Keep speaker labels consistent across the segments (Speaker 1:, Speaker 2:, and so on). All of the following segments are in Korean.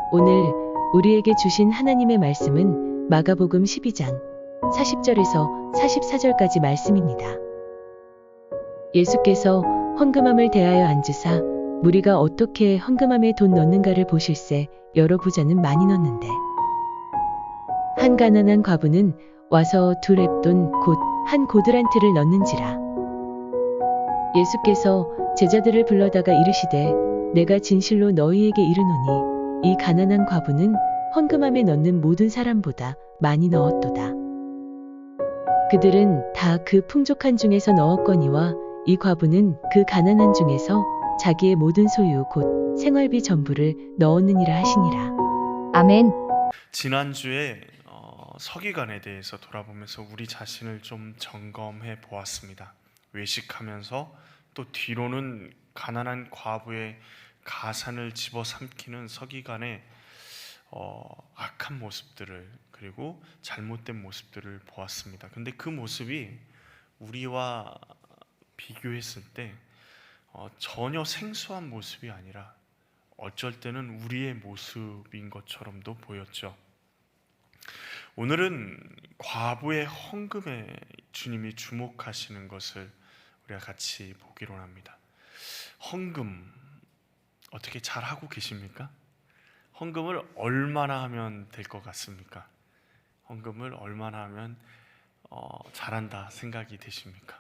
Speaker 1: 오늘 우리에게 주신 하나님의 말씀은 마가복음 12장 40절에서 44절까지 말씀입니다. 예수께서 헌금함을 대하여 앉으사 무리가 어떻게 헌금함에 돈 넣는가를 보실세 여러 부자는 많이 넣는데 한 가난한 과부는 와서 2렙돈 곧 한 고드란트를 넣는지라. 예수께서 제자들을 불러다가 이르시되 내가 진실로 너희에게 이르노니 이 가난한 과부는 헌금함에 넣는 모든 사람보다 많이 넣었도다. 그들은 다 그 풍족한 중에서 넣었거니와 이 과부는 그 가난한 중에서 자기의 모든 소유 곧 생활비 전부를 넣었느니라 하시니라. 아멘.
Speaker 2: 지난주에 서기관에 대해서 돌아보면서 우리 자신을 좀 점검해 보았습니다. 외식하면서 또 뒤로는 가난한 과부의 가산을 집어삼키는 서기관의 악한 모습들을, 그리고 잘못된 모습들을 보았습니다. 근데 그 모습이 우리와 비교했을 때 전혀 생소한 모습이 아니라 어쩔 때는 우리의 모습인 것처럼도 보였죠. 오늘은 과부의 헌금에 주님이 주목하시는 것을 우리가 같이 보기로 합니다. 헌금 어떻게 잘 하고 계십니까? 헌금을 얼마나 하면 될 것 같습니까? 헌금을 얼마나 하면 잘한다 생각이 되십니까?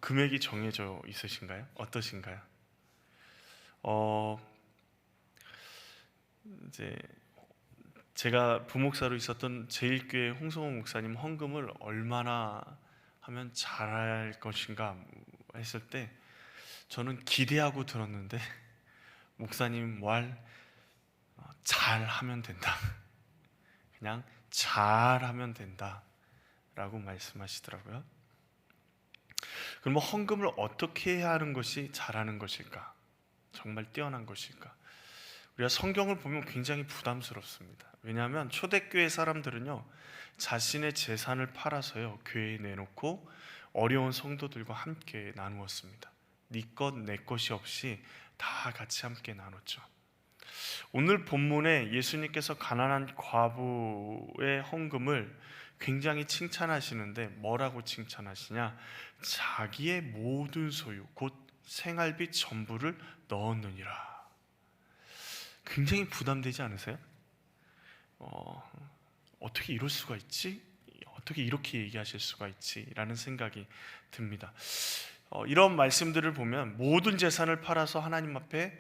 Speaker 2: 금액이 정해져 있으신가요? 어떠신가요? 이제 제가 부목사로 있었던 제일교회 홍성호 목사님 헌금을 얼마나 하면 잘할 것인가 했을 때 저는 기대하고 들었는데 목사님 말 잘하면 된다. 그냥 잘하면 된다 라고 말씀하시더라고요. 그럼 헌금을 어떻게 해야 하는 것이 잘하는 것일까? 정말 뛰어난 것일까? 우리가 성경을 보면 굉장히 부담스럽습니다. 왜냐하면 초대교회 사람들은요, 자신의 재산을 팔아서요 교회에 내놓고 어려운 성도들과 함께 나누었습니다. 네 것 내 것이 없이 다 같이 함께 나눴죠. 오늘 본문에 예수님께서 가난한 과부의 헌금을 굉장히 칭찬하시는데 뭐라고 칭찬하시냐? 자기의 모든 소유 곧 생활비 전부를 넣었느니라. 굉장히 부담되지 않으세요? 어떻게 이럴 수가 있지? 어떻게 이렇게 얘기하실 수가 있지? 라는 생각이 듭니다. 이런 말씀들을 보면 모든 재산을 팔아서 하나님 앞에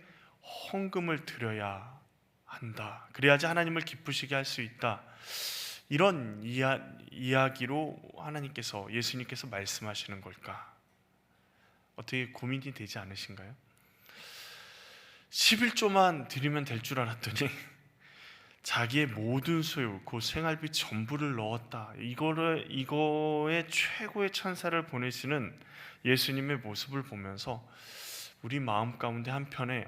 Speaker 2: 헌금을 드려야 한다. 그래야지 하나님을 기쁘시게 할 수 있다. 이런 이야기로 하나님께서, 예수님께서 말씀하시는 걸까? 어떻게 고민이 되지 않으신가요? 11조만 드리면 될 줄 알았더니 자기의 모든 소유, 그 생활비 전부를 넣었다. 이거의 최고의 찬사를 보내시는 예수님의 모습을 보면서 우리 마음 가운데 한편에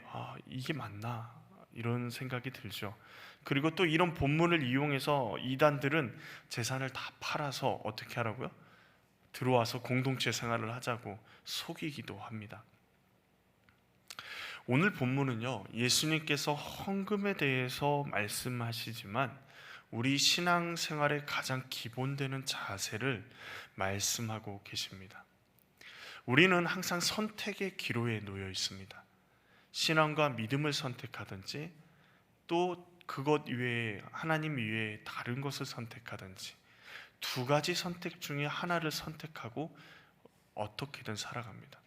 Speaker 2: 이게 맞나? 이런 생각이 들죠. 그리고 또 이런 본문을 이용해서 이단들은 재산을 다 팔아서 어떻게 하라고요? 들어와서 공동체 생활을 하자고 속이기도 합니다. 오늘 본문은요, 예수님께서 헌금에 대해서 말씀하시지만 우리 신앙생활의 가장 기본되는 자세를 말씀하고 계십니다. 우리는 항상 선택의 기로에 놓여 있습니다. 신앙과 믿음을 선택하든지 또 그것 외에 하나님 외에 다른 것을 선택하든지 두 가지 선택 중에 하나를 선택하고 어떻게든 살아갑니다.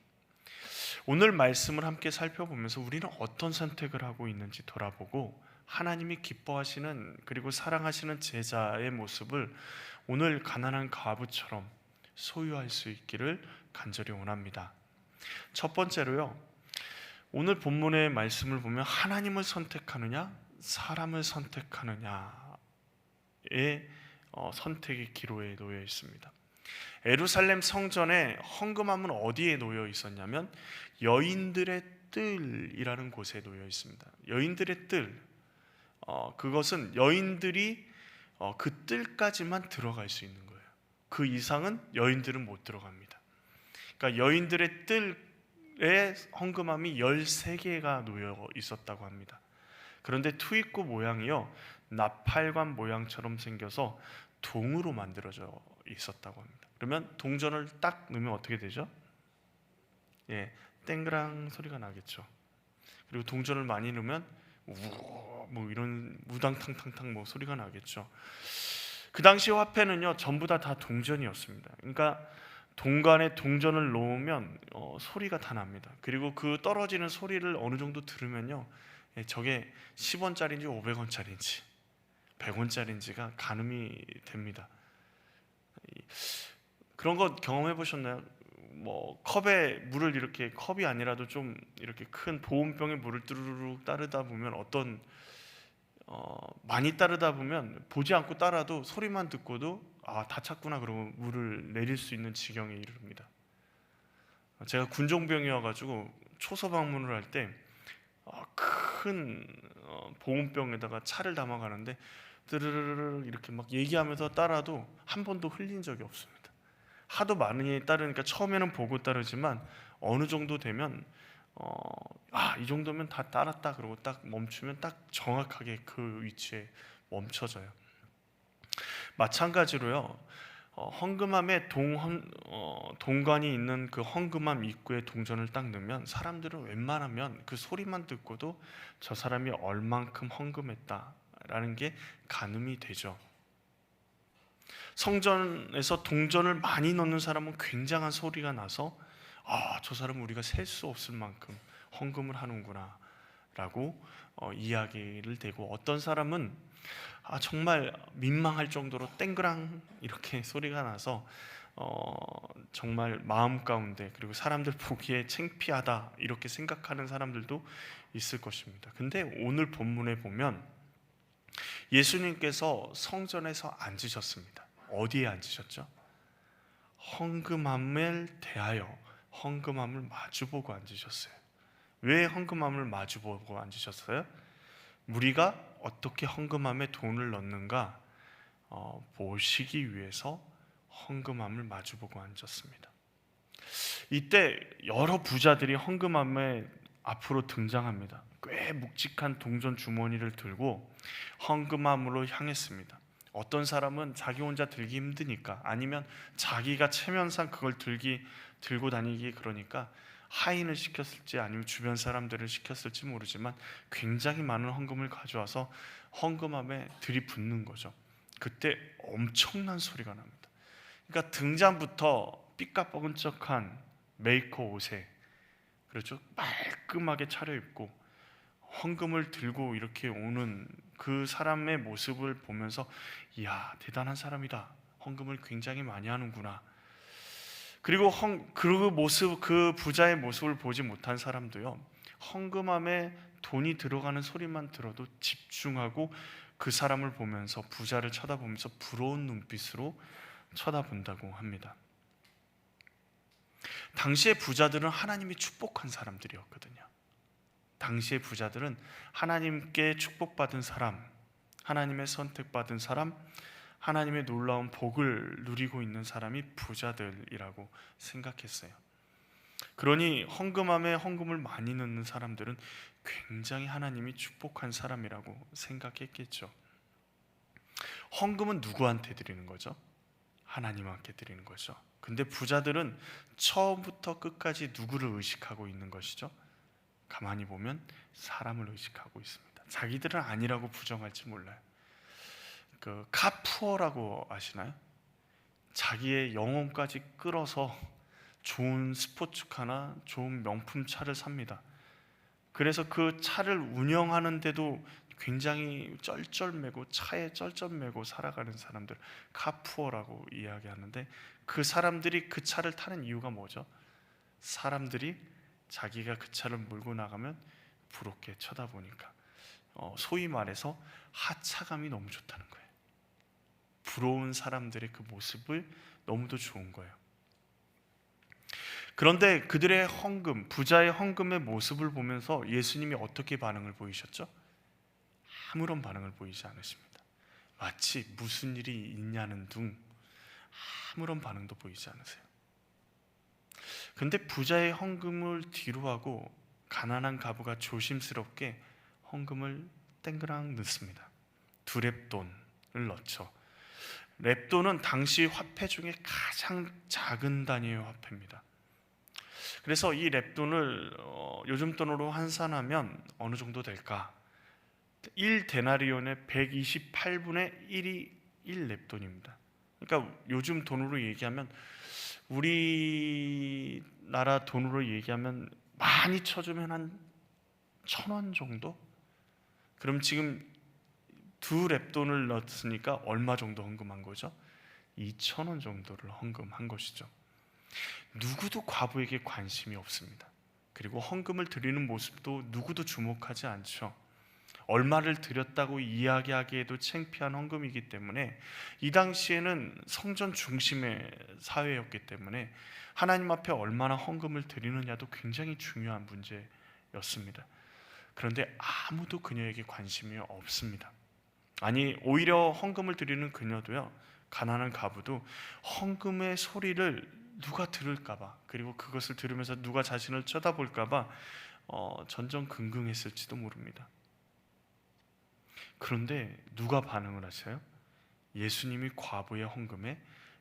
Speaker 2: 오늘 말씀을 함께 살펴보면서 우리는 어떤 선택을 하고 있는지 돌아보고 하나님이 기뻐하시는 그리고 사랑하시는 제자의 모습을 오늘 가난한 과부처럼 소유할 수 있기를 간절히 원합니다. 첫 번째로요, 오늘 본문의 말씀을 보면 하나님을 선택하느냐 사람을 선택하느냐의 선택의 기로에 놓여 있습니다. 예루살렘 성전에 헌금함은 어디에 놓여 있었냐면 여인들의 뜰이라는 곳에 놓여 있습니다. 여인들의 뜰, 그것은 여인들이 그 뜰까지만 들어갈 수 있는 거예요. 그 이상은 여인들은 못 들어갑니다. 그러니까 여인들의 뜰에 헌금함이 13개가 놓여 있었다고 합니다. 그런데 투입구 모양이요, 나팔관 모양처럼 생겨서 동으로 만들어져 있었다고 합니다. 그러면 동전을 딱 넣으면 어떻게 되죠? 예, 땡그랑 소리가 나겠죠. 그리고 동전을 많이 넣으면 뭐 이런 우당탕탕탕 뭐 소리가 나겠죠. 그 당시 화폐는요 전부 다 동전이었습니다. 그러니까 동간에 동전을 놓으면 소리가 다 납니다. 그리고 그 떨어지는 소리를 어느 정도 들으면요, 저게 10원짜리인지 500원짜리인지 100원짜리인지가 가늠이 됩니다. 그런 거 경험해 보셨나요? 뭐 컵에 물을 이렇게, 컵이 아니라도 좀 이렇게 큰 보온병에 물을 뚜루룩 따르다 보면 많이 따르다 보면 보지 않고 따라도 소리만 듣고도 다 찼구나 그러고 물을 내릴 수 있는 지경에 이릅니다. 제가 군종병이어가지고 초소 방문을 할 때 큰 보온병에다가 차를 담아가는데 뜨르르르 이렇게 막 얘기하면서 따라도 한 번도 흘린 적이 없습니다. 하도 많이 따르니까 처음에는 보고 따르지만 어느 정도 되면 이 정도면 다 따랐다 그러고 딱 멈추면 딱 정확하게 그 위치에 멈춰져요. 마찬가지로요, 헌금함에 동관이 있는 그 헌금함 입구에 동전을 딱 넣으면 사람들은 웬만하면 그 소리만 듣고도 저 사람이 얼만큼 헌금했다라는 게 가늠이 되죠. 성전에서 동전을 많이 넣는 사람은 굉장한 소리가 나서 저 사람은 우리가 셀 수 없을 만큼 헌금을 하는구나 라고 이야기를 대고, 어떤 사람은 정말 민망할 정도로 땡그랑 이렇게 소리가 나서 정말 마음 가운데, 그리고 사람들 보기에 창피하다 이렇게 생각하는 사람들도 있을 것입니다. 근데 오늘 본문에 보면 예수님께서 성전에서 앉으셨습니다. 어디에 앉으셨죠? 헌금함을 대하여 헌금함을 마주보고 앉으셨어요. 왜 헌금함을 마주보고 앉으셨어요? 무리가 어떻게 헌금함에 돈을 넣는가 보시기 위해서 헌금함을 마주보고 앉았습니다. 이때 여러 부자들이 헌금함에 앞으로 등장합니다. 꽤 묵직한 동전 주머니를 들고 헌금함으로 향했습니다. 어떤 사람은 자기 혼자 들기 힘드니까, 아니면 자기가 체면상 그걸 들고 다니기 그러니까 하인을 시켰을지 아니면 주변 사람들을 시켰을지 모르지만 굉장히 많은 헌금을 가져와서 헌금함에 들이붓는 거죠. 그때 엄청난 소리가 납니다. 그러니까 등잔부터 삐까뻔쩍한 메이커 옷에, 그렇죠, 깔끔하게 차려입고 헌금을 들고 이렇게 오는 그 사람의 모습을 보면서 이야, 대단한 사람이다, 헌금을 굉장히 많이 하는구나. 그리고 그 부자의 모습을 보지 못한 사람도요, 헌금함에 돈이 들어가는 소리만 들어도 집중하고 그 사람을 보면서, 부자를 쳐다보면서 부러운 눈빛으로 쳐다본다고 합니다. 당시의 부자들은 하나님이 축복한 사람들이었거든요. 당시의 부자들은 하나님께 축복받은 사람, 하나님의 선택받은 사람, 하나님의 놀라운 복을 누리고 있는 사람이 부자들이라고 생각했어요. 그러니 헌금함에 헌금을 많이 넣는 사람들은 굉장히 하나님이 축복한 사람이라고 생각했겠죠. 헌금은 누구한테 드리는 거죠? 하나님께 드리는 거죠. 근데 부자들은 처음부터 끝까지 누구를 의식하고 있는 것이죠? 가만히 보면 사람을 의식하고 있습니다. 자기들은 아니라고 부정할지 몰라요. 그 카푸어라고 아시나요? 자기의 영혼까지 끌어서 좋은 스포츠카나 좋은 명품 차를 삽니다. 그래서 그 차를 운영하는데도 굉장히 쩔쩔매고, 차에 쩔쩔매고 살아가는 사람들, 카푸어라고 이야기하는데, 그 사람들이 그 차를 타는 이유가 뭐죠? 사람들이 자기가 그 차를 몰고 나가면 부럽게 쳐다보니까, 소위 말해서 하차감이 너무 좋다는 거예요. 부러운 사람들의 그 모습을 너무도 좋은 거예요. 그런데 그들의 헌금, 부자의 헌금의 모습을 보면서 예수님이 어떻게 반응을 보이셨죠? 아무런 반응을 보이지 않으십니다. 마치 무슨 일이 있냐는 둥, 아무런 반응도 보이지 않으세요. 근데 부자의 헌금을 뒤로하고 가난한 가부가 조심스럽게 헌금을 땡그랑 넣습니다. 2렙돈을 넣죠. 렙돈은 당시 화폐 중에 가장 작은 단위의 화폐입니다. 그래서 이 렙돈을 요즘 돈으로 환산하면 어느 정도 될까? 1데나리온의 128분의 1이 1렙돈입니다. 그러니까 요즘 돈으로 얘기하면, 우리나라 돈으로 얘기하면 많이 쳐주면 한 1,000원 정도? 그럼 지금 2렙돈을 넣었으니까 얼마 정도 헌금한 거죠? 2,000원 정도를 헌금한 것이죠. 누구도 과부에게 관심이 없습니다. 그리고 헌금을 드리는 모습도 누구도 주목하지 않죠. 얼마를 드렸다고 이야기하기에도 창피한 헌금이기 때문에, 이 당시에는 성전 중심의 사회였기 때문에 하나님 앞에 얼마나 헌금을 드리느냐도 굉장히 중요한 문제였습니다. 그런데 아무도 그녀에게 관심이 없습니다. 아니, 오히려 헌금을 드리는 그녀도요, 가난한 과부도 헌금의 소리를 누가 들을까봐, 그리고 그것을 들으면서 누가 자신을 쳐다볼까봐 전전긍긍했을지도 모릅니다. 그런데 누가 반응을 하세요? 예수님이 과부의 헌금에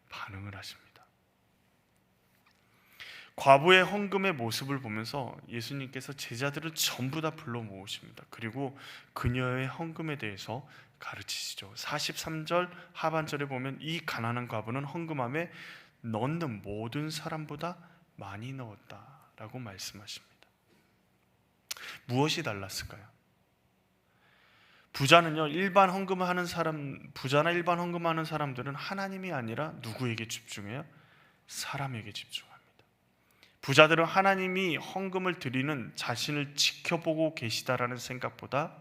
Speaker 2: 반응을 하십니다. 과부의 헌금의 모습을 보면서 예수님께서 제자들을 전부 다 불러 모으십니다. 그리고 그녀의 헌금에 대해서 가르치시죠. 43절 하반절에 보면 이 가난한 과부는 헌금함에 넣는 모든 사람보다 많이 넣었다라고 말씀하십니다. 무엇이 달랐을까요? 부자나 일반 헌금하는 사람들은 하나님이 아니라 누구에게 집중해요? 사람에게 집중합니다. 부자들은 하나님이 헌금을 드리는 자신을 지켜보고 계시다라는 생각보다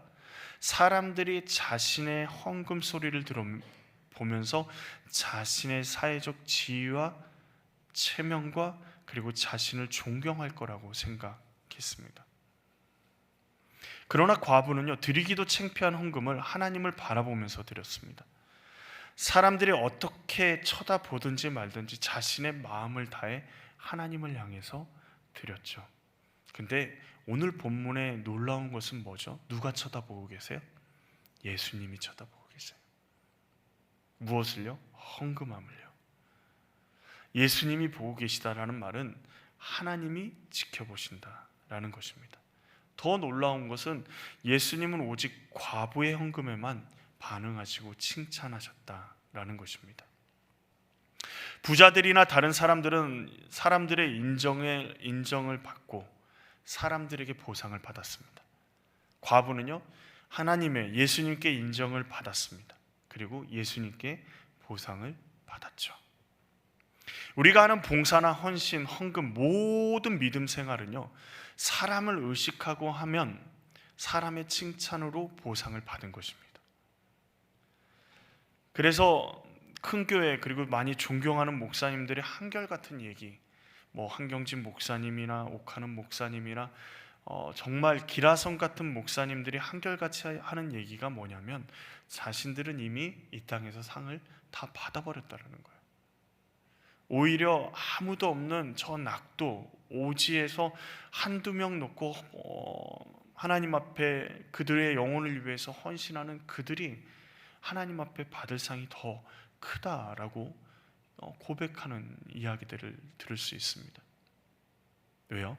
Speaker 2: 사람들이 자신의 헌금 소리를 들어보면서 자신의 사회적 지위와 체면과 그리고 자신을 존경할 거라고 생각했습니다. 그러나 과부는요, 드리기도 창피한 헌금을 하나님을 바라보면서 드렸습니다. 사람들이 어떻게 쳐다보든지 말든지 자신의 마음을 다해 하나님을 향해서 드렸죠. 근데 오늘 본문에 놀라운 것은 뭐죠? 누가 쳐다보고 계세요? 예수님이 쳐다보고 계세요. 무엇을요? 헌금함을요. 예수님이 보고 계시다라는 말은 하나님이 지켜보신다라는 것입니다. 더 놀라운 것은 예수님은 오직 과부의 헌금에만 반응하시고 칭찬하셨다라는 것입니다. 부자들이나 다른 사람들은 사람들의 인정을 받고 사람들에게 보상을 받았습니다. 과부는요, 하나님의 예수님께 인정을 받았습니다. 그리고 예수님께 보상을 받았죠. 우리가 하는 봉사나 헌신, 헌금, 모든 믿음 생활은요, 사람을 의식하고 하면 사람의 칭찬으로 보상을 받은 것입니다. 그래서 큰 교회, 그리고 많이 존경하는 목사님들의 한결같은 얘기, 한경진 목사님이나 옥하는 목사님이나 정말 기라성 같은 목사님들이 한결같이 하는 얘기가 뭐냐면, 자신들은 이미 이 땅에서 상을 다 받아버렸다는 거예요. 오히려 아무도 없는 저 낙도 오지에서 한두 명 놓고 하나님 앞에 그들의 영혼을 위해서 헌신하는 그들이 하나님 앞에 받을 상이 더 크다라고 고백하는 이야기들을 들을 수 있습니다. 왜요?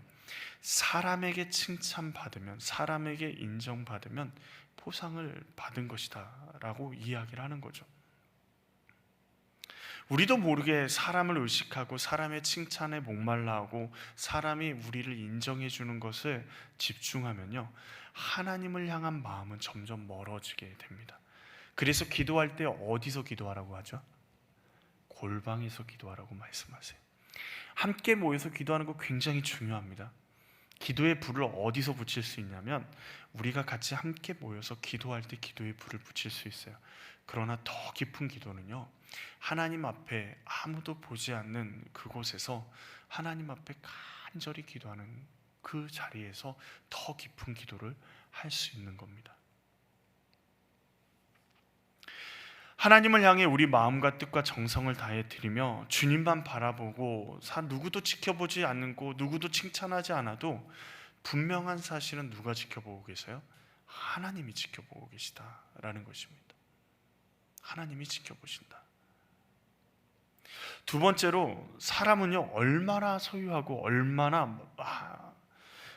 Speaker 2: 사람에게 칭찬받으면, 사람에게 인정받으면 보상을 받은 것이다 라고 이야기를 하는 거죠. 우리도 모르게 사람을 의식하고 사람의 칭찬에 목말라하고 사람이 우리를 인정해 주는 것을 집중하면요, 하나님을 향한 마음은 점점 멀어지게 됩니다. 그래서 기도할 때 어디서 기도하라고 하죠? 골방에서 기도하라고 말씀하세요. 함께 모여서 기도하는 거 굉장히 중요합니다. 기도의 불을 어디서 붙일 수 있냐면, 우리가 같이 함께 모여서 기도할 때 기도의 불을 붙일 수 있어요. 그러나 더 깊은 기도는요, 하나님 앞에 아무도 보지 않는 그곳에서 하나님 앞에 간절히 기도하는 그 자리에서 더 깊은 기도를 할 수 있는 겁니다. 하나님을 향해 우리 마음과 뜻과 정성을 다해 드리며 주님만 바라보고 누구도 지켜보지 않고 누구도 칭찬하지 않아도 분명한 사실은 누가 지켜보고 계세요? 하나님이 지켜보고 계시다라는 것입니다. 하나님이 지켜보신다. 두 번째로 사람은요 얼마나 소유하고 얼마나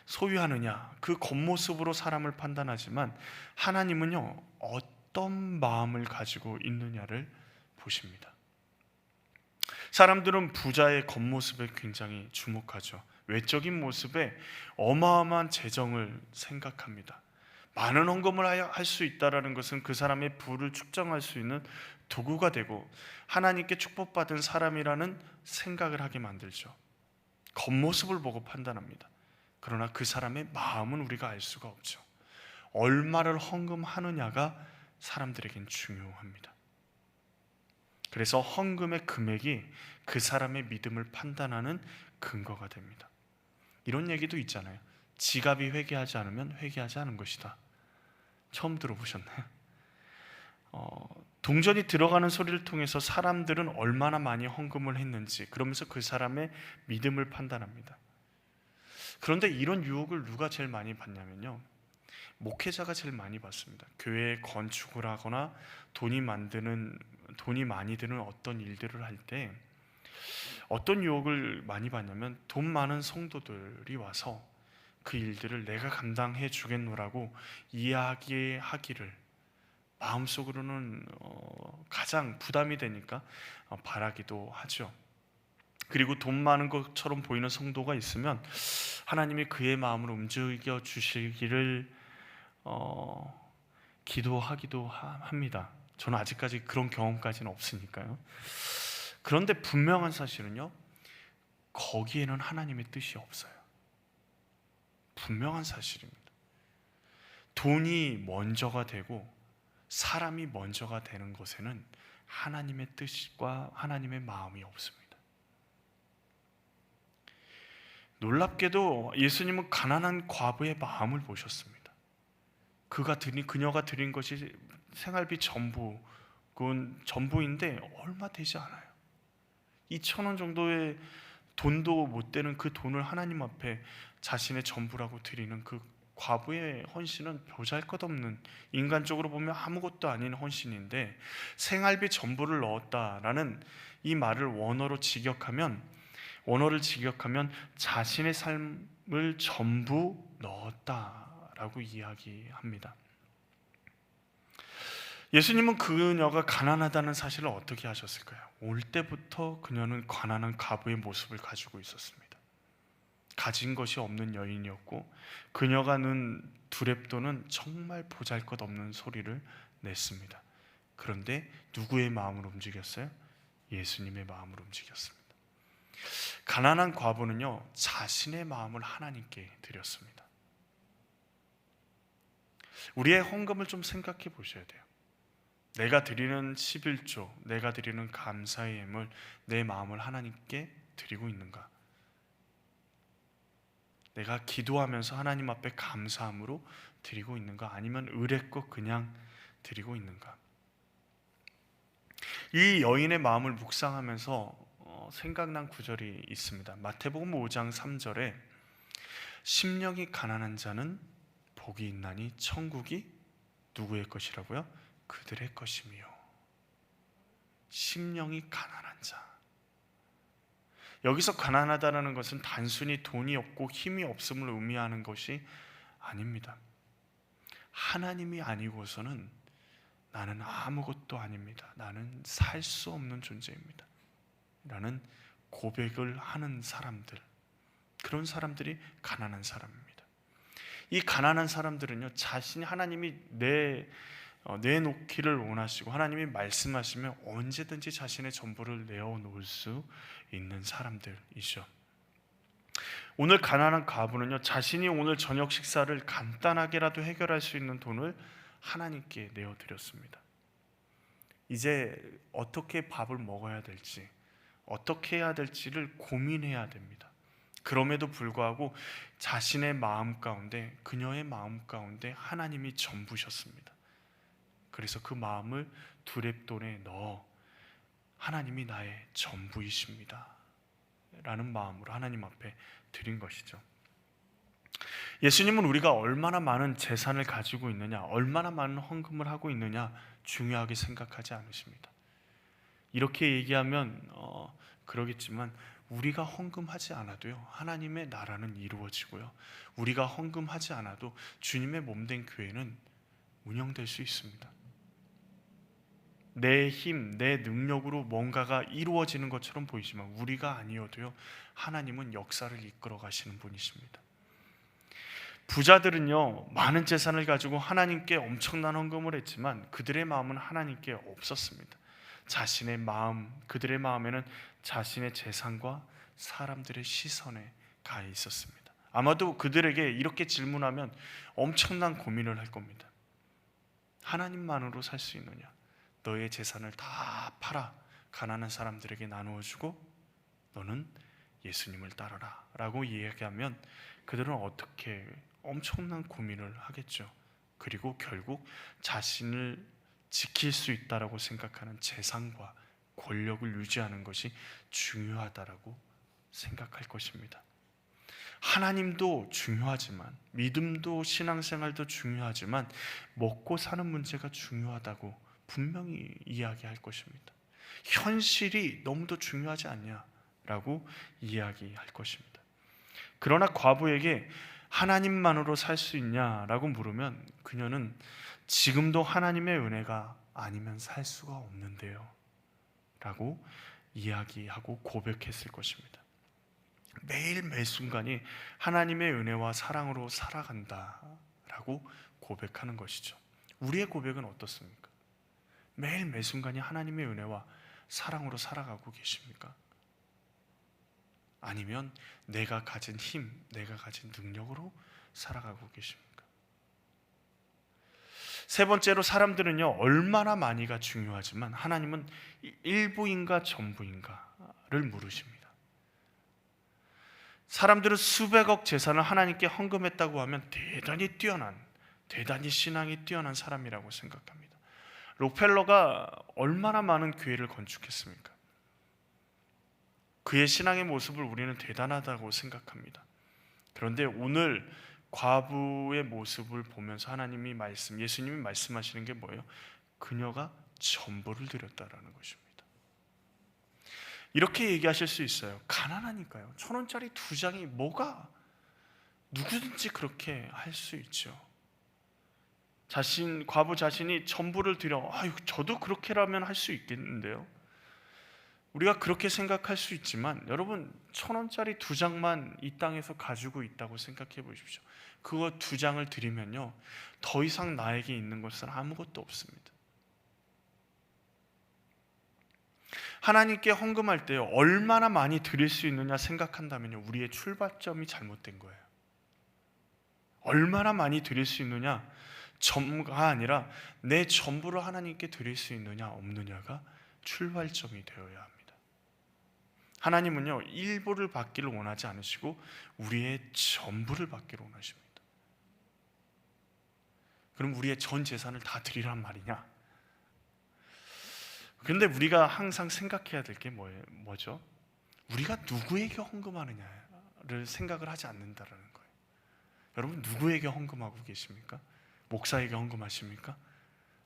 Speaker 2: 소유하느냐 그 겉모습으로 사람을 판단하지만 하나님은요 어떤 마음을 가지고 있느냐를 보십니다. 사람들은 부자의 겉모습에 굉장히 주목하죠. 외적인 모습에 어마어마한 재정을 생각합니다. 많은 헌금을 할 수 있다는 것은 그 사람의 부를 측정할 수 있는 도구가 되고 하나님께 축복받은 사람이라는 생각을 하게 만들죠. 겉모습을 보고 판단합니다. 그러나 그 사람의 마음은 우리가 알 수가 없죠. 얼마를 헌금하느냐가 사람들에겐 중요합니다. 그래서 헌금의 금액이 그 사람의 믿음을 판단하는 근거가 됩니다. 이런 얘기도 있잖아요. 지갑이 회개하지 않으면 회개하지 않은 것이다. 처음 들어보셨나요? 동전이 들어가는 소리를 통해서 사람들은 얼마나 많이 헌금을 했는지 그러면서 그 사람의 믿음을 판단합니다. 그런데 이런 유혹을 누가 제일 많이 받냐면요, 목회자가 제일 많이 받습니다. 교회에 건축을 하거나 돈이 많이 드는 어떤 일들을 할 때 어떤 유혹을 많이 받냐면 돈 많은 성도들이 와서 그 일들을 내가 감당해 주겠노라고 이야기하기를 마음속으로는 가장 부담이 되니까 바라기도 하죠. 그리고 돈 많은 것처럼 보이는 성도가 있으면 하나님이 그의 마음을 움직여 주시기를 기도하기도 합니다. 저는 아직까지 그런 경험까지는 없으니까요. 그런데 분명한 사실은요, 거기에는 하나님의 뜻이 없어요. 분명한 사실입니다. 돈이 먼저가 되고 사람이 먼저가 되는 것에는 하나님의 뜻과 하나님의 마음이 없습니다. 놀랍게도 예수님은 가난한 과부의 마음을 보셨습니다. 그녀가 드린 것이 생활비 전부인데 얼마 되지 않아요. 2,000원 정도의 돈도 못 되는 그 돈을 하나님 앞에 자신의 전부라고 드리는 그 과부의 헌신은 보잘것없는, 인간적으로 보면 아무것도 아닌 헌신인데, 생활비 전부를 넣었다라는 이 말을 원어를 직역하면 자신의 삶을 전부 넣었다라고 이야기합니다. 예수님은 그녀가 가난하다는 사실을 어떻게 하셨을까요? 올 때부터 그녀는 가난한 과부의 모습을 가지고 있었습니다. 가진 것이 없는 여인이었고 그녀가 넣은 두렙돈은 정말 보잘것없는 소리를 냈습니다. 그런데 누구의 마음을 움직였어요? 예수님의 마음을 움직였습니다. 가난한 과부는요, 자신의 마음을 하나님께 드렸습니다. 우리의 헌금을 좀 생각해 보셔야 돼요. 내가 드리는 11조, 내가 드리는 감사의 예물, 내 마음을 하나님께 드리고 있는가? 내가 기도하면서 하나님 앞에 감사함으로 드리고 있는가? 아니면 의뢰껏 그냥 드리고 있는가? 이 여인의 마음을 묵상하면서 생각난 구절이 있습니다. 마태복음 5장 3절에 심령이 가난한 자는 복이 있나니 천국이 누구의 것이라고요? 그들의 것이며. 심령이 가난한 자. 여기서 가난하다는 것은 단순히 돈이 없고 힘이 없음을 의미하는 것이 아닙니다. 하나님이 아니고서는 나는 아무것도 아닙니다. 나는 살 수 없는 존재입니다. 라는 고백을 하는 사람들, 그런 사람들이 가난한 사람입니다. 이 가난한 사람들은요, 자신이 하나님이 내놓기를 원하시고 하나님이 말씀하시면 언제든지 자신의 전부를 내어놓을 수 있는 사람들이죠. 오늘 가난한 과부는요, 자신이 오늘 저녁 식사를 간단하게라도 해결할 수 있는 돈을 하나님께 내어드렸습니다. 이제 어떻게 밥을 먹어야 될지, 어떻게 해야 될지를 고민해야 됩니다. 그럼에도 불구하고 자신의 마음 가운데, 그녀의 마음 가운데 하나님이 전부셨습니다. 그래서 그 마음을 두렙돈에 넣어 하나님이 나의 전부이십니다 라는 마음으로 하나님 앞에 드린 것이죠. 예수님은 우리가 얼마나 많은 재산을 가지고 있느냐, 얼마나 많은 헌금을 하고 있느냐 중요하게 생각하지 않으십니다. 이렇게 얘기하면 그러겠지만 우리가 헌금하지 않아도요, 하나님의 나라는 이루어지고요, 우리가 헌금하지 않아도 주님의 몸된 교회는 운영될 수 있습니다. 내 힘, 내 능력으로 뭔가가 이루어지는 것처럼 보이지만 우리가 아니어도요, 하나님은 역사를 이끌어 가시는 분이십니다. 부자들은요, 많은 재산을 가지고 하나님께 엄청난 헌금을 했지만 그들의 마음은 하나님께 없었습니다. 자신의 마음, 그들의 마음에는 자신의 재산과 사람들의 시선에 가 있었습니다. 아마도 그들에게 이렇게 질문하면 엄청난 고민을 할 겁니다. 하나님만으로 살 수 있느냐? 너의 재산을 다 팔아 가난한 사람들에게 나누어 주고 너는 예수님을 따르라 라고 이야기하면 그들은 어떻게 엄청난 고민을 하겠죠. 그리고 결국 자신을 지킬 수 있다라고 생각하는 재산과 권력을 유지하는 것이 중요하다라고 생각할 것입니다. 하나님도 중요하지만, 믿음도 신앙생활도 중요하지만 먹고 사는 문제가 중요하다고 분명히 이야기할 것입니다. 현실이 너무도 중요하지 않냐라고 이야기할 것입니다. 그러나 과부에게 하나님만으로 살 수 있냐라고 물으면 그녀는 지금도 하나님의 은혜가 아니면 살 수가 없는데요 라고 이야기하고 고백했을 것입니다. 매일 매순간이 하나님의 은혜와 사랑으로 살아간다라고 고백하는 것이죠. 우리의 고백은 어떻습니까? 매일 매순간이 하나님의 은혜와 사랑으로 살아가고 계십니까? 아니면 내가 가진 힘, 내가 가진 능력으로 살아가고 계십니까? 세 번째로, 사람들은요, 얼마나 많이가 중요하지만 하나님은 일부인가 전부인가를 물으십니다. 사람들은 수백억 재산을 하나님께 헌금했다고 하면 대단히 신앙이 뛰어난 사람이라고 생각합니다. 록펠러가 얼마나 많은 교회를 건축했습니까? 그의 신앙의 모습을 우리는 대단하다고 생각합니다. 그런데 오늘 과부의 모습을 보면서 예수님이 말씀하시는 게 뭐예요? 그녀가 전부를 드렸다라는 것입니다. 이렇게 얘기하실 수 있어요. 가난하니까요. 1,000원짜리 2장이 뭐가, 누구든지 그렇게 할 수 있죠. 과부 자신이 전부를 드려, 저도 그렇게라면 할 수 있겠는데요. 우리가 그렇게 생각할 수 있지만 여러분, 1,000원짜리 2장만 이 땅에서 가지고 있다고 생각해 보십시오. 그거 2장을 드리면요, 더 이상 나에게 있는 것은 아무것도 없습니다. 하나님께 헌금할 때 얼마나 많이 드릴 수 있느냐 생각한다면요, 우리의 출발점이 잘못된 거예요. 얼마나 많이 드릴 수 있느냐 가 아니라 내 전부를 하나님께 드릴 수 있느냐 없느냐가 출발점이 되어야 합니다. 하나님은요, 일부를 받기를 원하지 않으시고 우리의 전부를 받기를 원하십니다. 그럼 우리의 전 재산을 다 드리란 말이냐? 그런데 우리가 항상 생각해야 될 게 뭐죠? 우리가 누구에게 헌금하느냐를 생각을 하지 않는다라는 거예요. 여러분, 누구에게 헌금하고 계십니까? 목사에게 헌금하십니까?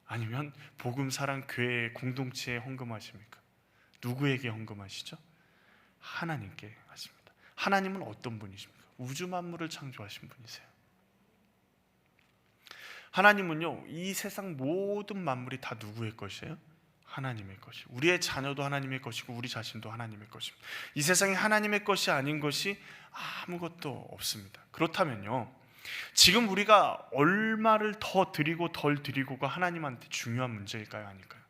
Speaker 2: 아니면 복음사랑교회 공동체에 헌금하십니까? 누구에게 헌금하시죠? 하나님께 하십니다. 하나님은 어떤 분이십니까? 우주 만물을 창조하신 분이세요. 하나님은요, 이 세상 모든 만물이 다 누구의 것이에요? 하나님의 것이에요. 우리의 자녀도 하나님의 것이고 우리 자신도 하나님의 것입니다. 이 세상에 하나님의 것이 아닌 것이 아무것도 없습니다. 그렇다면요, 지금 우리가 얼마를 더 드리고 덜 드리고가 하나님한테 중요한 문제일까요? 아닐까요?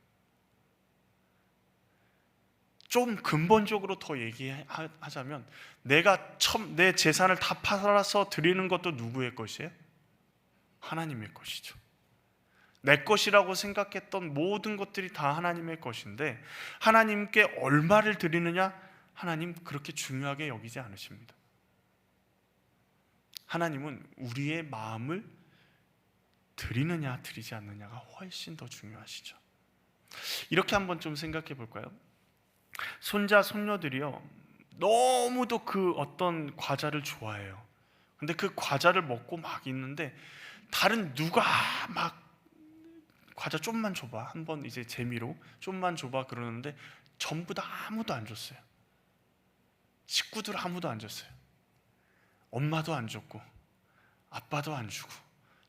Speaker 2: 좀 근본적으로 더 얘기하자면 내 재산을 다 팔아서 드리는 것도 누구의 것이에요? 하나님의 것이죠. 내 것이라고 생각했던 모든 것들이 다 하나님의 것인데 하나님께 얼마를 드리느냐? 하나님 그렇게 중요하게 여기지 않으십니다. 하나님은 우리의 마음을 드리느냐 드리지 않느냐가 훨씬 더 중요하시죠. 이렇게 한번 좀 생각해 볼까요? 손자 손녀들이요, 너무도 그 어떤 과자를 좋아해요. 근데 그 과자를 먹고 막 있는데 다른 누가 막 과자 좀만 줘봐, 한번 이제 재미로 좀만 줘봐 그러는데 전부 다 아무도 안 줬어요. 식구들 아무도 안 줬어요. 엄마도 안 줬고 아빠도 안 주고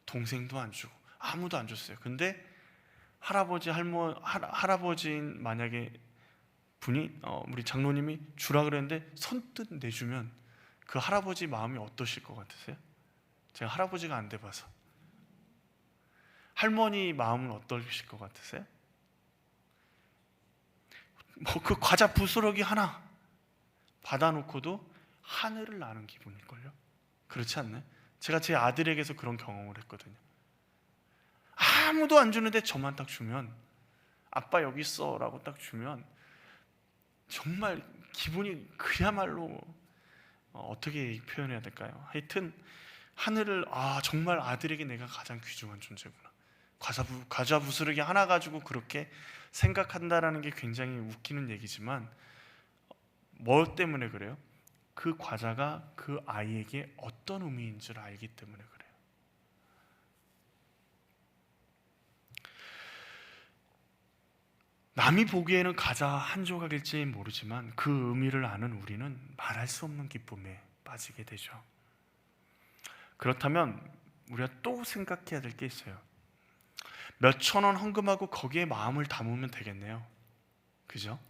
Speaker 2: 동생도 안 주고 아무도 안 줬어요. 근데 할아버지인 만약에 분이 우리 장로님이 주라 그랬는데 선뜻 내주면 그 할아버지 마음이 어떠실 것 같으세요? 제가 할아버지가 안 돼봐서. 할머니 마음은 어떠실 것 같으세요? 뭐 그 과자 부스러기 하나 받아놓고도 하늘을 나는 기분일걸요? 그렇지 않나요? 제가 제 아들에게서 그런 경험을 했거든요. 아무도 안 주는데 저만 딱 주면, 아빠 여기 있어 라고 딱 주면 정말 기분이 그야말로 어떻게 표현해야 될까요? 하여튼 하늘을, 정말 아들에게 내가 가장 귀중한 존재구나, 과자 부스러기 하나 가지고 그렇게 생각한다라는 게 굉장히 웃기는 얘기지만 뭐 때문에 그래요? 그 과자가 그 아이에게 어떤 의미인 줄 알기 때문에 그래요. 남이 보기에는 과자 한 조각일지 모르지만 그 의미를 아는 우리는 말할 수 없는 기쁨에 빠지게 되죠. 그렇다면 우리가 또 생각해야 될 게 있어요. 몇천 원 헌금하고 거기에 마음을 담으면 되겠네요. 그죠?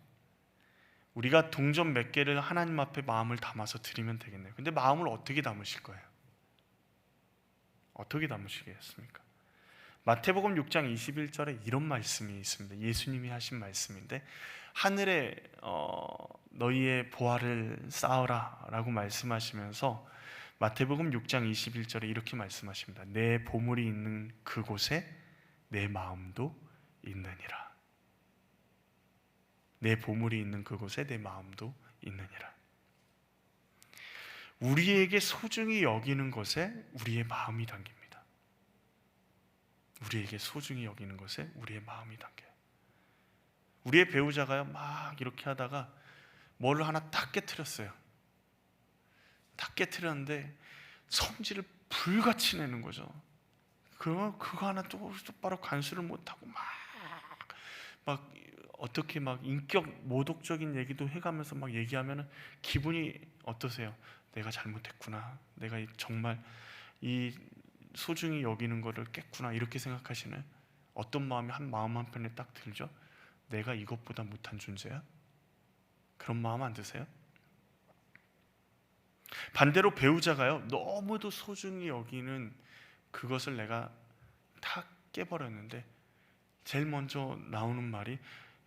Speaker 2: 우리가 동전 몇 개를 하나님 앞에 마음을 담아서 드리면 되겠네요. 근데 마음을 어떻게 담으실 거예요? 어떻게 담으시겠습니까? 마태복음 6장 21절에 이런 말씀이 있습니다. 예수님이 하신 말씀인데, 하늘에 너희의 보화를 쌓으라 라고 말씀하시면서 마태복음 6장 21절에 이렇게 말씀하십니다. 내 보물이 있는 그곳에 내 마음도 있느니라. 내 보물이 있는 그곳에 내 마음도 있느니라. 우리에게 소중히 여기는 것에 우리의 마음이 담깁니다. 우리에게 소중히 여기는 것에 우리의 마음이 담겨요. 우리의 배우자가요, 막 이렇게 하다가 뭘 하나 딱 깨트렸어요. 딱 깨트렸는데 성질을 불같이 내는 거죠. 그러면 그거 하나 똑바로 간수를 못하고 막 어떻게 막 인격 모독적인 얘기도 해가면서 막 얘기하면 기분이 어떠세요? 내가 잘못했구나, 내가 정말 이 소중히 여기는 거를 깼구나, 이렇게 생각하시는 어떤 마음이 마음 한편에 딱 들죠? 내가 이것보다 못한 존재야? 그런 마음 안 드세요? 반대로 배우자가요, 너무도 소중히 여기는 그것을 내가 다 깨버렸는데 제일 먼저 나오는 말이,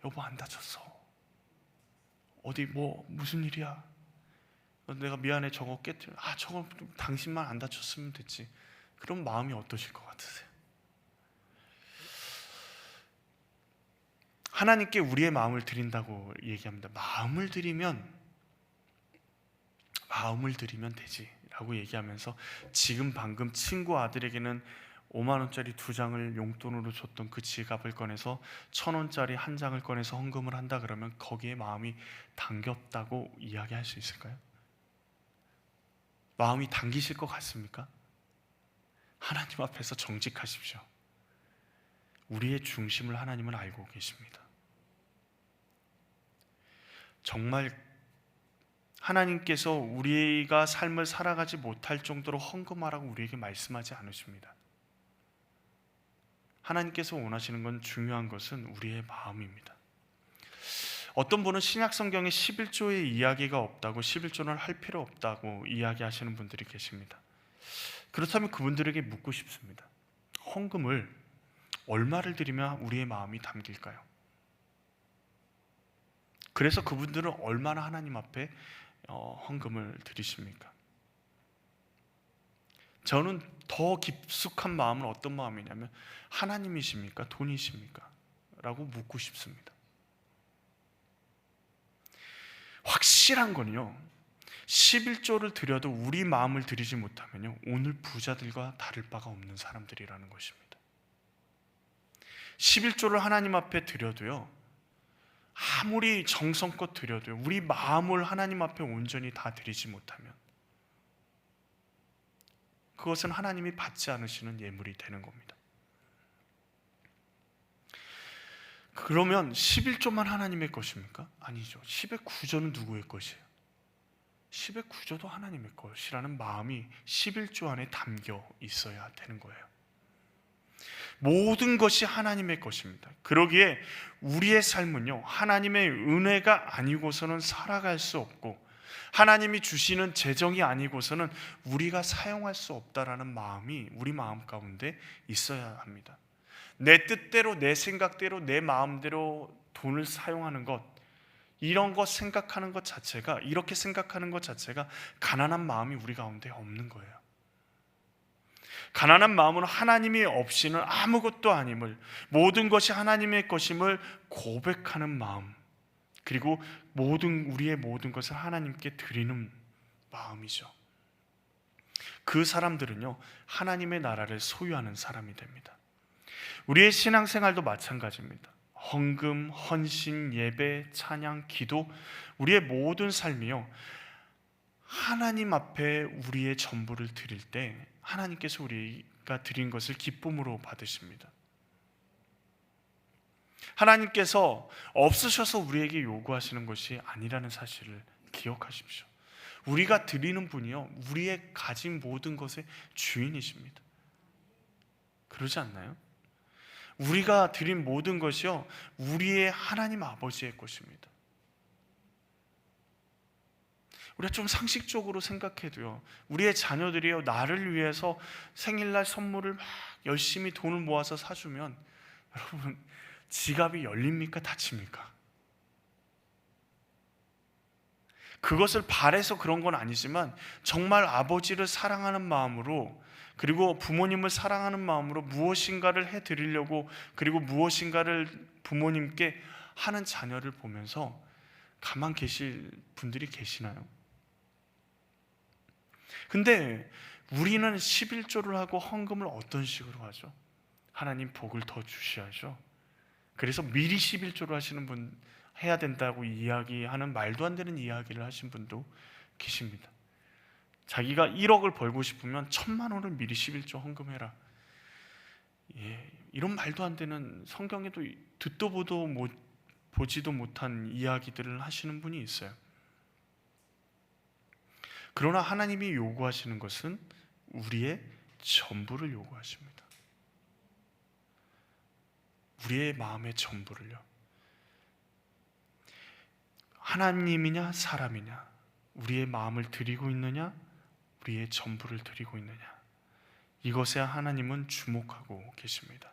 Speaker 2: 여보 안 다쳤어, 어디 뭐 무슨 일이야, 내가 미안해, 저거 깨뜨려, 저거 당신만 안 다쳤으면 됐지. 그런 마음이 어떠실 것 같으세요? 하나님께 우리의 마음을 드린다고 얘기합니다. 마음을 드리면 되지 라고 얘기하면서, 지금 방금 친구 아들에게는 5만 원짜리 2장을 용돈으로 줬던 그 지갑을 꺼내서 1,000원짜리 1장을 꺼내서 헌금을 한다 그러면 거기에 마음이 담겼다고 이야기할 수 있을까요? 마음이 담기실 것 같습니까? 하나님 앞에서 정직하십시오. 우리의 중심을 하나님은 알고 계십니다. 정말 하나님께서 우리가 삶을 살아가지 못할 정도로 헌금하라고 우리에게 말씀하지 않으십니다. 하나님께서 원하시는 건, 중요한 것은 우리의 마음입니다. 어떤 분은 신약 성경에 11조의 이야기가 없다고, 11조는 할 필요 없다고 이야기하시는 분들이 계십니다. 그렇다면 그분들에게 묻고 싶습니다. 헌금을 얼마를 드리면 우리의 마음이 담길까요? 그래서 그분들은 얼마나 하나님 앞에 헌금을 드리십니까? 저는 더 깊숙한 마음은 어떤 마음이냐면, 하나님이십니까? 돈이십니까? 라고 묻고 싶습니다. 확실한 건요, 11조를 드려도 우리 마음을 드리지 못하면요, 오늘 부자들과 다를 바가 없는 사람들이라는 것입니다. 11조를 하나님 앞에 드려도요, 아무리 정성껏 드려도요, 우리 마음을 하나님 앞에 온전히 다 드리지 못하면 그것은 하나님이 받지 않으시는 예물이 되는 겁니다. 그러면 11조만 하나님의 것입니까? 아니죠. 10의 9조는 누구의 것이에요? 10의 9조도 하나님의 것이라는 마음이 11조 안에 담겨 있어야 되는 거예요. 모든 것이 하나님의 것입니다. 그러기에 우리의 삶은요, 하나님의 은혜가 아니고서는 살아갈 수 없고, 하나님이 주시는 재정이 아니고서는 우리가 사용할 수 없다라는 마음이 우리 마음 가운데 있어야 합니다. 내 뜻대로, 내 생각대로, 내 마음대로 돈을 사용하는 것, 이런 것 생각하는 것 자체가, 이렇게 생각하는 것 자체가 가난한 마음이 우리 가운데 없는 거예요. 가난한 마음은 하나님이 없이는 아무것도 아님을, 모든 것이 하나님의 것임을 고백하는 마음, 그리고 우리의 모든 것을 하나님께 드리는 마음이죠. 그 사람들은요, 하나님의 나라를 소유하는 사람이 됩니다. 우리의 신앙생활도 마찬가지입니다. 헌금, 헌신, 예배, 찬양, 기도, 우리의 모든 삶이요, 하나님 앞에 우리의 전부를 드릴 때 하나님께서 우리가 드린 것을 기쁨으로 받으십니다. 하나님께서 없으셔서 우리에게 요구하시는 것이 아니라는 사실을 기억하십시오. 우리가 드리는 분이요, 우리의 가진 모든 것의 주인이십니다. 그러지 않나요? 우리가 드린 모든 것이요, 우리의 하나님 아버지의 것입니다. 우리가 좀 상식적으로 생각해도요, 우리의 자녀들이요, 나를 위해서 생일날 선물을 막 열심히 돈을 모아서 사주면 여러분, 지갑이 열립니까? 닫힙니까? 그것을 바래서 그런 건 아니지만 정말 아버지를 사랑하는 마음으로, 그리고 부모님을 사랑하는 마음으로 무엇인가를 해드리려고, 그리고 무엇인가를 부모님께 하는 자녀를 보면서 가만 계실 분들이 계시나요? 근데 우리는 11조를 하고 헌금을 어떤 식으로 하죠? 하나님 복을 더 주셔야죠. 그래서 미리 11조를 하시는 분, 해야 된다고 이야기하는 말도 안 되는 이야기를 하신 분도 계십니다. 자기가 1억을 벌고 싶으면 1,000만 원을 미리 11조 헌금해라. 이런 말도 안 되는, 성경에도 듣도 보지도 못한 이야기들을 하시는 분이 있어요. 그러나 하나님이 요구하시는 것은 우리의 전부를 요구하십니다. 우리의 마음의 전부를요. 하나님이냐 사람이냐, 우리의 마음을 드리고 있느냐, 우리의 전부를 드리고 있느냐, 이것에 하나님은 주목하고 계십니다.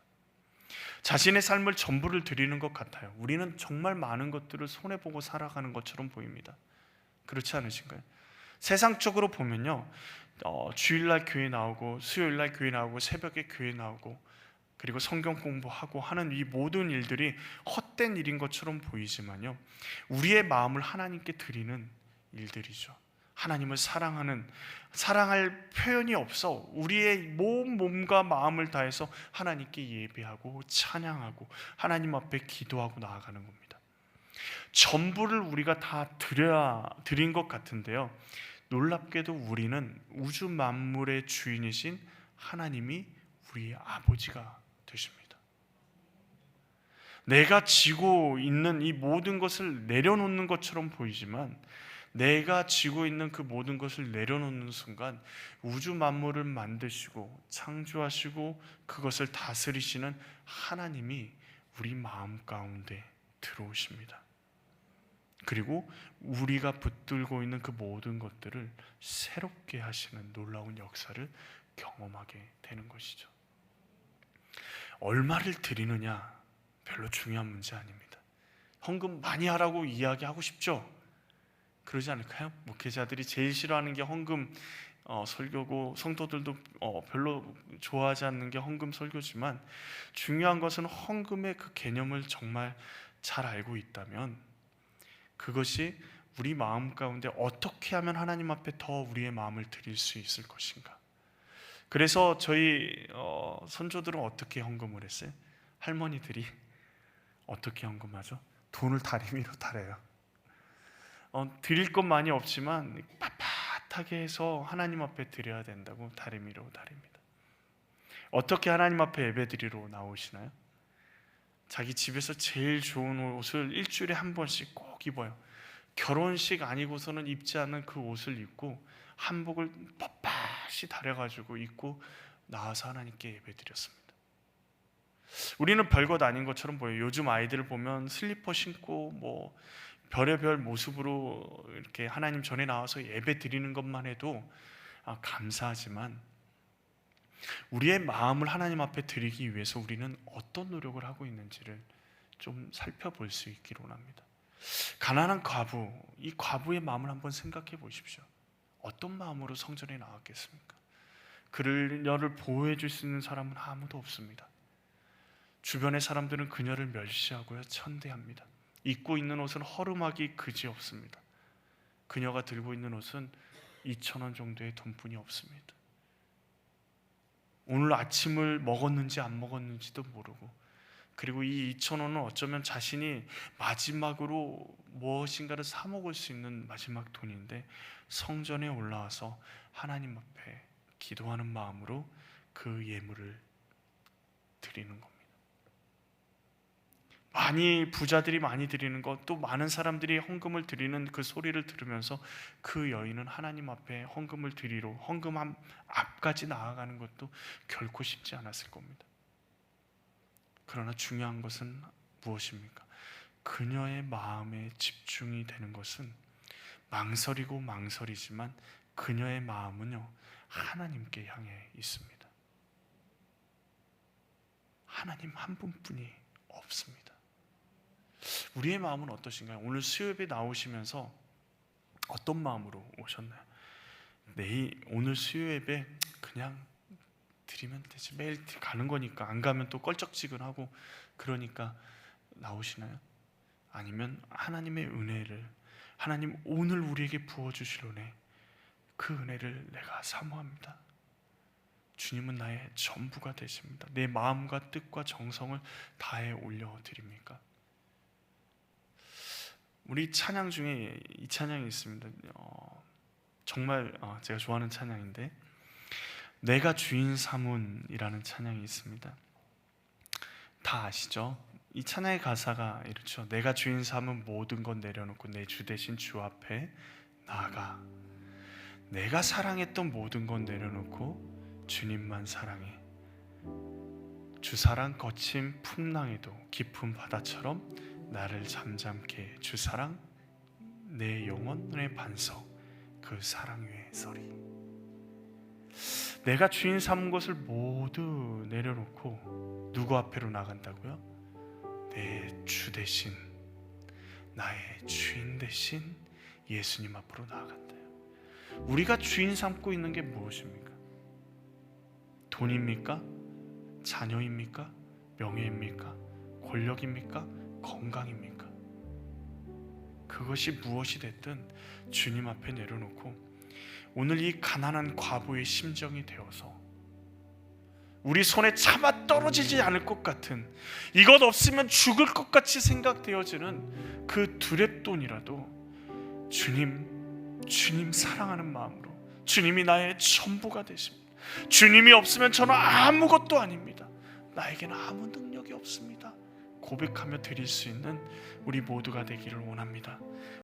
Speaker 2: 자신의 삶을 전부를 드리는 것 같아요. 우리는 정말 많은 것들을 손해보고 살아가는 것처럼 보입니다. 그렇지 않으신가요? 세상적으로 보면요, 주일날 교회 나오고, 수요일날 교회 나오고, 새벽에 교회 나오고, 그리고 성경 공부하고 하는 이 모든 일들이 헛된 일인 것처럼 보이지만요, 우리의 마음을 하나님께 드리는 일들이죠. 하나님을 사랑할 표현이 없어 우리의 몸과 마음을 다해서 하나님께 예배하고 찬양하고 하나님 앞에 기도하고 나아가는 겁니다. 전부를 우리가 다 드린 것 같은데요, 놀랍게도 우리는 우주 만물의 주인이신 하나님이 우리의 아버지가 되십니다. 내가 지고 있는 이 모든 것을 내려놓는 것처럼 보이지만, 내가 지고 있는 그 모든 것을 내려놓는 순간 우주 만물을 만드시고 창조하시고 그것을 다스리시는 하나님이 우리 마음 가운데 들어오십니다. 그리고 우리가 붙들고 있는 그 모든 것들을 새롭게 하시는 놀라운 역사를 경험하게 되는 것이죠. 얼마를 드리느냐 별로 중요한 문제 아닙니다. 헌금 많이 하라고 이야기하고 싶죠? 그러지 않을까요? 목회자들이 제일 싫어하는 게 헌금 설교고, 성도들도 별로 좋아하지 않는 게 헌금 설교지만, 중요한 것은 헌금의 그 개념을 정말 잘 알고 있다면 그것이 우리 마음 가운데 어떻게 하면 하나님 앞에 더 우리의 마음을 드릴 수 있을 것인가. 그래서 저희 선조들은 어떻게 헌금을 했어요? 할머니들이 어떻게 헌금하죠? 돈을 다리미로 달아요. 드릴 것 많이 없지만 깨끗하게 해서 하나님 앞에 드려야 된다고 다리미로 다립니다. 어떻게 하나님 앞에 예배드리러 나오시나요? 자기 집에서 제일 좋은 옷을 일주일에 한 번씩 꼭 입어요. 결혼식 아니고서는 입지 않는 그 옷을 입고 한복을 빳빳이 다려가지고 입고 나와서 하나님께 예배드렸습니다. 우리는 별것 아닌 것처럼 보여요. 요즘 아이들을 보면 슬리퍼 신고 뭐 별의별 모습으로 이렇게 하나님 전에 나와서 예배 드리는 것만 해도 감사하지만 우리의 마음을 하나님 앞에 드리기 위해서 우리는 어떤 노력을 하고 있는지를 좀 살펴볼 수 있기를 원합니다. 가난한 과부, 이 과부의 마음을 한번 생각해 보십시오. 어떤 마음으로 성전에 나왔겠습니까? 그녀를 보호해 줄 수 있는 사람은 아무도 없습니다. 주변의 사람들은 그녀를 멸시하고요, 천대합니다. 입고 있는 옷은 허름하기 그지없습니다. 그녀가 들고 있는 옷은 2,000원 정도의 돈뿐이 없습니다. 오늘 아침을 먹었는지 안 먹었는지도 모르고, 그리고 이 2,000원은 어쩌면 자신이 마지막으로 무엇인가를 사 먹을 수 있는 마지막 돈인데 성전에 올라와서 하나님 앞에 기도하는 마음으로 그 예물을 드리는 겁니다. 부자들이 많이 드리는 것, 또 많은 사람들이 헌금을 드리는 그 소리를 들으면서 그 여인은 하나님 앞에 헌금을 드리러 헌금 앞까지 나아가는 것도 결코 쉽지 않았을 겁니다. 그러나 중요한 것은 무엇입니까? 그녀의 마음에 집중이 되는 것은 망설이고 망설이지만 그녀의 마음은요, 하나님께 향해 있습니다. 하나님 한 분뿐이 없습니다. 우리의 마음은 어떠신가요? 오늘 수요예배 나오시면서 어떤 마음으로 오셨나요? 오늘 수요예배 그냥 드리면 되지, 매일 가는 거니까 안 가면 또 껄쩍지근하고 그러니까 나오시나요? 아니면 하나님의 은혜를, 하나님 오늘 우리에게 부어주실 은혜, 그 은혜를 내가 사모합니다, 주님은 나의 전부가 되십니다, 내 마음과 뜻과 정성을 다해 올려드립니까? 우리 찬양 중에 이 찬양이 있습니다. 정말 제가 좋아하는 찬양인데, 내가 주인 삼은이라는 찬양이 있습니다. 다 아시죠? 이 찬양의 가사가 이렇죠. 내가 주인 삼은 모든 것 내려놓고 내 주 대신 주 앞에 나아가. 내가 사랑했던 모든 것 내려놓고 주님만 사랑해. 주 사랑 거친 풍랑에도 깊은 바다처럼 나를 잠잠케 주 사랑 내 영혼의 반석 그 사랑 위에 서리. 내가 주인 삼은 것을 모두 내려놓고 누구 앞에로 나간다고요? 내 주 대신, 나의 주인 대신 예수님 앞으로 나아간다요. 우리가 주인 삼고 있는 게 무엇입니까? 돈입니까? 자녀입니까? 명예입니까? 권력입니까? 건강입니까? 그것이 무엇이 됐든 주님 앞에 내려놓고 오늘 이 가난한 과부의 심정이 되어서 우리 손에 차마 떨어지지 않을 것 같은, 이것 없으면 죽을 것 같이 생각되어지는 그 두랩돈이라도 주님 사랑하는 마음으로, 주님이 나의 전부가 되십니다, 주님이 없으면 저는 아무것도 아닙니다, 나에게는 아무 능력이 없습니다 고백하며 드릴 수 있는 우리 모두가 되기를 원합니다.